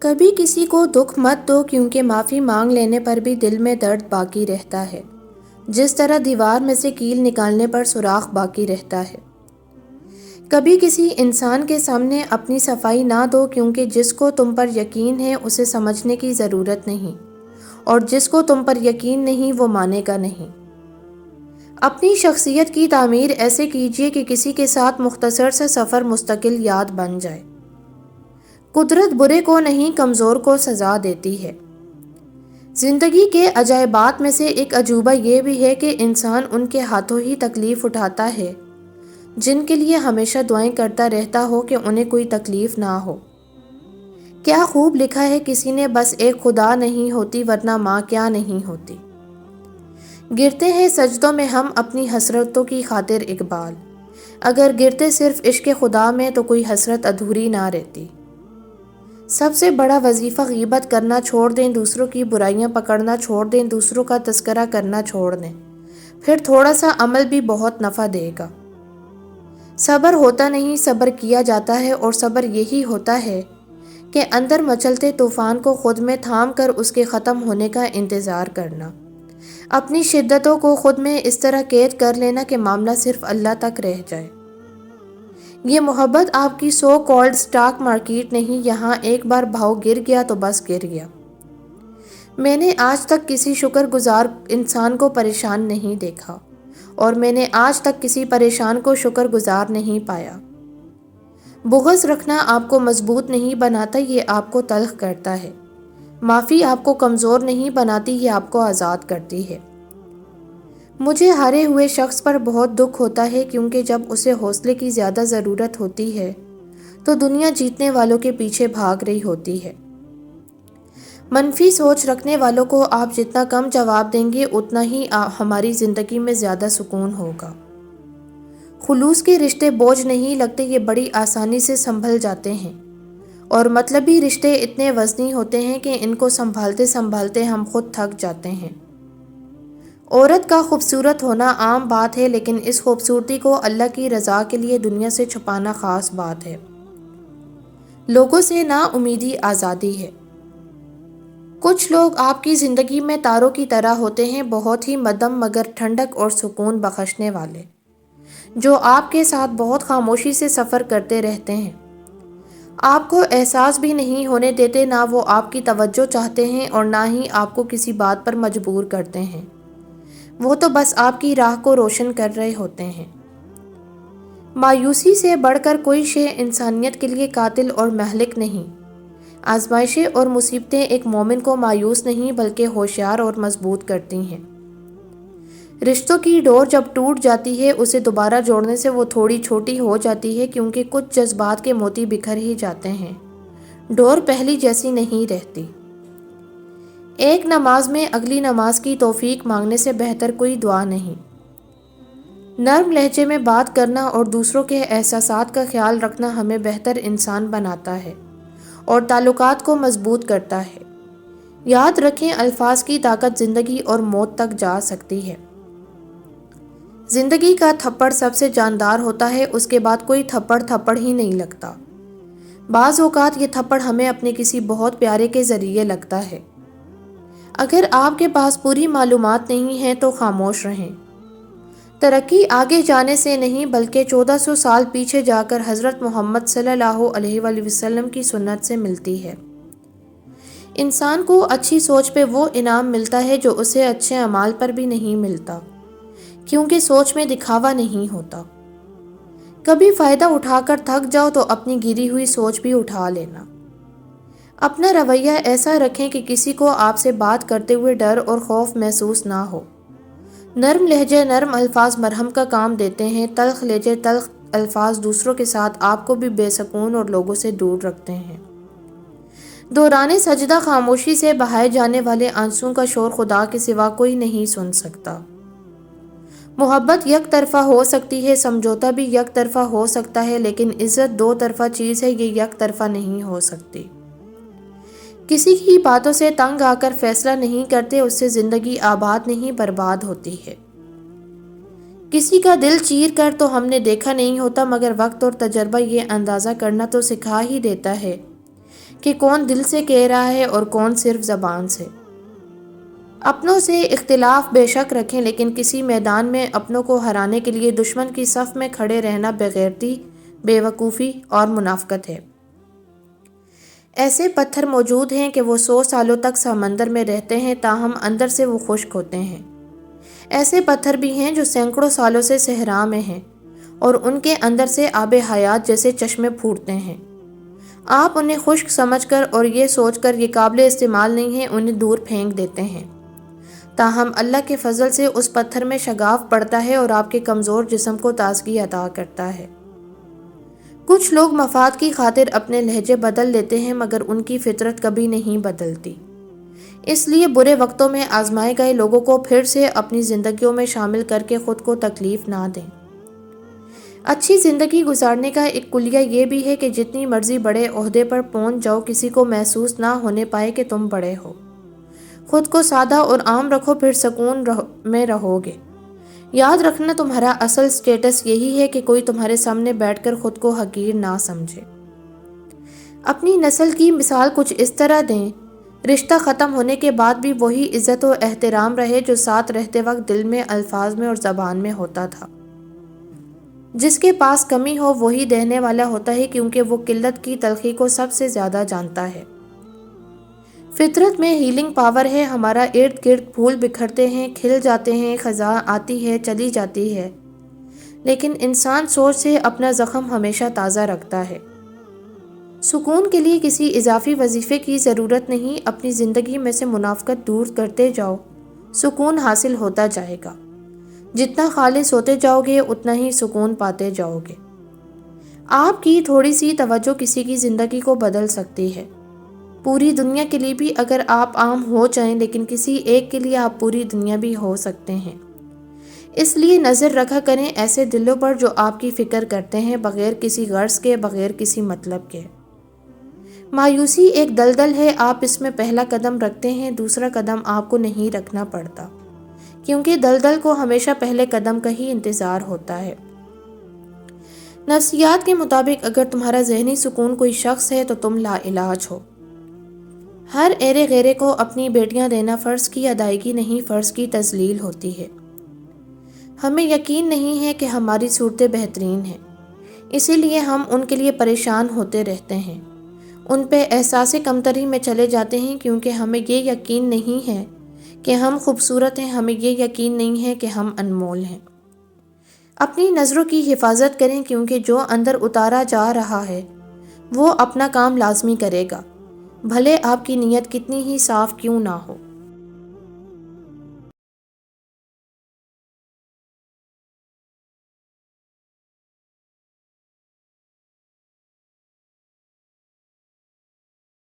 کبھی کسی کو دکھ مت دو، کیونکہ معافی مانگ لینے پر بھی دل میں درد باقی رہتا ہے، جس طرح دیوار میں سے کیل نکالنے پر سوراخ باقی رہتا ہے۔ کبھی کسی انسان کے سامنے اپنی صفائی نہ دو، کیونکہ جس کو تم پر یقین ہے اسے سمجھنے کی ضرورت نہیں، اور جس کو تم پر یقین نہیں وہ مانے گا نہیں۔ اپنی شخصیت کی تعمیر ایسے کیجیے کہ کسی کے ساتھ مختصر سا سفر مستقل یاد بن جائے۔ قدرت برے کو نہیں، کمزور کو سزا دیتی ہے۔ زندگی کے عجائبات میں سے ایک عجوبہ یہ بھی ہے کہ انسان ان کے ہاتھوں ہی تکلیف اٹھاتا ہے جن کے لیے ہمیشہ دعائیں کرتا رہتا ہو کہ انہیں کوئی تکلیف نہ ہو۔ کیا خوب لکھا ہے کسی نے، بس ایک خدا نہیں ہوتی ورنہ ماں کیا نہیں ہوتی۔ گرتے ہیں سجدوں میں ہم اپنی حسرتوں کی خاطر اقبال، اگر گرتے صرف عشق خدا میں تو کوئی حسرت ادھوری نہ رہتی۔ سب سے بڑا وظیفہ غیبت کرنا چھوڑ دیں، دوسروں کی برائیاں پکڑنا چھوڑ دیں، دوسروں کا تذکرہ کرنا چھوڑ دیں، پھر تھوڑا سا عمل بھی بہت نفع دے گا۔ صبر ہوتا نہیں، صبر کیا جاتا ہے، اور صبر یہی ہوتا ہے کہ اندر مچلتے طوفان کو خود میں تھام کر اس کے ختم ہونے کا انتظار کرنا، اپنی شدتوں کو خود میں اس طرح قید کر لینا کہ معاملہ صرف اللہ تک رہ جائے۔ یہ محبت آپ کی سو کالڈ سٹاک مارکیٹ نہیں، یہاں ایک بار بھاؤ گر گیا تو بس گر گیا۔ میں نے آج تک کسی شکر گزار انسان کو پریشان نہیں دیکھا، اور میں نے آج تک کسی پریشان کو شکر گزار نہیں پایا۔ بغض رکھنا آپ کو مضبوط نہیں بناتا، یہ آپ کو تلخ کرتا ہے۔ معافی آپ کو کمزور نہیں بناتی، یہ آپ کو آزاد کرتی ہے۔ مجھے ہارے ہوئے شخص پر بہت دکھ ہوتا ہے، کیونکہ جب اسے حوصلے کی زیادہ ضرورت ہوتی ہے تو دنیا جیتنے والوں کے پیچھے بھاگ رہی ہوتی ہے۔ منفی سوچ رکھنے والوں کو آپ جتنا کم جواب دیں گے اتنا ہی ہماری زندگی میں زیادہ سکون ہوگا۔ خلوص کے رشتے بوجھ نہیں لگتے، یہ بڑی آسانی سے سنبھل جاتے ہیں، اور مطلبی رشتے اتنے وزنی ہوتے ہیں کہ ان کو سنبھالتے سنبھالتے ہم خود تھک جاتے ہیں۔ عورت کا خوبصورت ہونا عام بات ہے، لیکن اس خوبصورتی کو اللہ کی رضا کے لیے دنیا سے چھپانا خاص بات ہے۔ لوگوں سے نا امیدی آزادی ہے۔ کچھ لوگ آپ کی زندگی میں تاروں کی طرح ہوتے ہیں، بہت ہی مدھم مگر ٹھنڈک اور سکون بخشنے والے، جو آپ کے ساتھ بہت خاموشی سے سفر کرتے رہتے ہیں۔ آپ کو احساس بھی نہیں ہونے دیتے، نہ وہ آپ کی توجہ چاہتے ہیں اور نہ ہی آپ کو کسی بات پر مجبور کرتے ہیں، وہ تو بس آپ کی راہ کو روشن کر رہے ہوتے ہیں۔ مایوسی سے بڑھ کر کوئی شے انسانیت کے لیے قاتل اور مہلک نہیں۔ آزمائشیں اور مصیبتیں ایک مومن کو مایوس نہیں بلکہ ہوشیار اور مضبوط کرتی ہیں۔ رشتوں کی ڈور جب ٹوٹ جاتی ہے اسے دوبارہ جوڑنے سے وہ تھوڑی چھوٹی ہو جاتی ہے، کیونکہ کچھ جذبات کے موتی بکھر ہی جاتے ہیں، ڈور پہلی جیسی نہیں رہتی۔ ایک نماز میں اگلی نماز کی توفیق مانگنے سے بہتر کوئی دعا نہیں۔ نرم لہجے میں بات کرنا اور دوسروں کے احساسات کا خیال رکھنا ہمیں بہتر انسان بناتا ہے اور تعلقات کو مضبوط کرتا ہے۔ یاد رکھیں، الفاظ کی طاقت زندگی اور موت تک جا سکتی ہے۔ زندگی کا تھپڑ سب سے جاندار ہوتا ہے، اس کے بعد کوئی تھپڑ تھپڑ ہی نہیں لگتا۔ بعض اوقات یہ تھپڑ ہمیں اپنے کسی بہت پیارے کے ذریعے لگتا ہے۔ اگر آپ کے پاس پوری معلومات نہیں ہیں تو خاموش رہیں۔ ترقی آگے جانے سے نہیں بلکہ 1400 سال پیچھے جا کر حضرت محمد صلی اللہ علیہ وآلہ وسلم کی سنت سے ملتی ہے۔ انسان کو اچھی سوچ پہ وہ انعام ملتا ہے جو اسے اچھے اعمال پر بھی نہیں ملتا، کیونکہ سوچ میں دکھاوا نہیں ہوتا۔ کبھی فائدہ اٹھا کر تھک جاؤ تو اپنی گری ہوئی سوچ بھی اٹھا لینا۔ اپنا رویہ ایسا رکھیں کہ کسی کو آپ سے بات کرتے ہوئے ڈر اور خوف محسوس نہ ہو۔ نرم لہجے، نرم الفاظ مرہم کا کام دیتے ہیں، تلخ لہجے، تلخ الفاظ دوسروں کے ساتھ آپ کو بھی بے سکون اور لوگوں سے دور رکھتے ہیں۔ دوران سجدہ خاموشی سے بہائے جانے والے آنسوں کا شور خدا کے سوا کوئی نہیں سن سکتا۔ محبت یک طرفہ ہو سکتی ہے، سمجھوتا بھی یک طرفہ ہو سکتا ہے، لیکن عزت دو طرفہ چیز ہے، یہ یک طرفہ نہیں ہو سکتی۔ کسی کی باتوں سے تنگ آ کر فیصلہ نہیں کرتے، اس سے زندگی آباد نہیں برباد ہوتی ہے۔ کسی کا دل چیر کر تو ہم نے دیکھا نہیں ہوتا، مگر وقت اور تجربہ یہ اندازہ کرنا تو سکھا ہی دیتا ہے کہ کون دل سے کہہ رہا ہے اور کون صرف زبان سے۔ اپنوں سے اختلاف بے شک رکھیں، لیکن کسی میدان میں اپنوں کو ہرانے کے لیے دشمن کی صف میں کھڑے رہنا بےغیرتی، بے وقوفی اور منافقت ہے۔ ایسے پتھر موجود ہیں کہ وہ 100 سالوں تک سمندر میں رہتے ہیں، تاہم اندر سے وہ خشک ہوتے ہیں۔ ایسے پتھر بھی ہیں جو سینکڑوں سالوں سے صحرا میں ہیں اور ان کے اندر سے آب حیات جیسے چشمے پھوٹتے ہیں۔ آپ انہیں خشک سمجھ کر اور یہ سوچ کر یہ قابل استعمال نہیں ہیں انہیں دور پھینک دیتے ہیں، تاہم اللہ کے فضل سے اس پتھر میں شگاف پڑتا ہے اور آپ کے کمزور جسم کو تازگی عطا کرتا ہے۔ کچھ لوگ مفاد کی خاطر اپنے لہجے بدل لیتے ہیں، مگر ان کی فطرت کبھی نہیں بدلتی۔ اس لیے برے وقتوں میں آزمائے گئے لوگوں کو پھر سے اپنی زندگیوں میں شامل کر کے خود کو تکلیف نہ دیں۔ اچھی زندگی گزارنے کا ایک کلیہ یہ بھی ہے کہ جتنی مرضی بڑے عہدے پر پہنچ جاؤ، کسی کو محسوس نہ ہونے پائے کہ تم بڑے ہو۔ خود کو سادہ اور عام رکھو، پھر سکون میں رہو گے۔ یاد رکھنا تمہارا اصل سٹیٹس یہی ہے کہ کوئی تمہارے سامنے بیٹھ کر خود کو حقیر نہ سمجھے۔ اپنی نسل کی مثال کچھ اس طرح دیں، رشتہ ختم ہونے کے بعد بھی وہی عزت و احترام رہے جو ساتھ رہتے وقت دل میں، الفاظ میں اور زبان میں ہوتا تھا۔ جس کے پاس کمی ہو وہی دینے والا ہوتا ہے، کیونکہ وہ قلت کی تلخی کو سب سے زیادہ جانتا ہے۔ فطرت میں ہیلنگ پاور ہے، ہمارا ارد گرد پھول بکھرتے ہیں، کھل جاتے ہیں، خزاں آتی ہے، چلی جاتی ہے، لیکن انسان سوچ سے اپنا زخم ہمیشہ تازہ رکھتا ہے۔ سکون کے لیے کسی اضافی وظیفے کی ضرورت نہیں، اپنی زندگی میں سے منافقت دور کرتے جاؤ، سکون حاصل ہوتا جائے گا۔ جتنا خالص ہوتے جاؤ گے اتنا ہی سکون پاتے جاؤ گے۔ آپ کی تھوڑی سی توجہ کسی کی زندگی کو بدل سکتی ہے۔ پوری دنیا کے لیے بھی اگر آپ عام ہو جائیں، لیکن کسی ایک کے لیے آپ پوری دنیا بھی ہو سکتے ہیں۔ اس لیے نظر رکھا کریں ایسے دلوں پر جو آپ کی فکر کرتے ہیں، بغیر کسی غرض کے، بغیر کسی مطلب کے۔ مایوسی ایک دلدل ہے، آپ اس میں پہلا قدم رکھتے ہیں، دوسرا قدم آپ کو نہیں رکھنا پڑتا، کیونکہ دلدل کو ہمیشہ پہلے قدم کا ہی انتظار ہوتا ہے۔ نفسیات کے مطابق اگر تمہارا ذہنی سکون کوئی شخص ہے تو تم لا علاج ہو۔ ہر ایرے غیرے کو اپنی بیٹیاں دینا فرض کی ادائیگی نہیں، فرض کی تذلیل ہوتی ہے۔ ہمیں یقین نہیں ہے کہ ہماری صورتیں بہترین ہیں، اسی لیے ہم ان کے لیے پریشان ہوتے رہتے ہیں، ان پہ احساس کمتری میں چلے جاتے ہیں، کیونکہ ہمیں یہ یقین نہیں ہے کہ ہم خوبصورت ہیں، ہمیں یہ یقین نہیں ہے کہ ہم انمول ہیں۔ اپنی نظروں کی حفاظت کریں، کیونکہ جو اندر اتارا جا رہا ہے وہ اپنا کام لازمی کرے گا، بھلے آپ کی نیت کتنی ہی صاف کیوں نہ ہو۔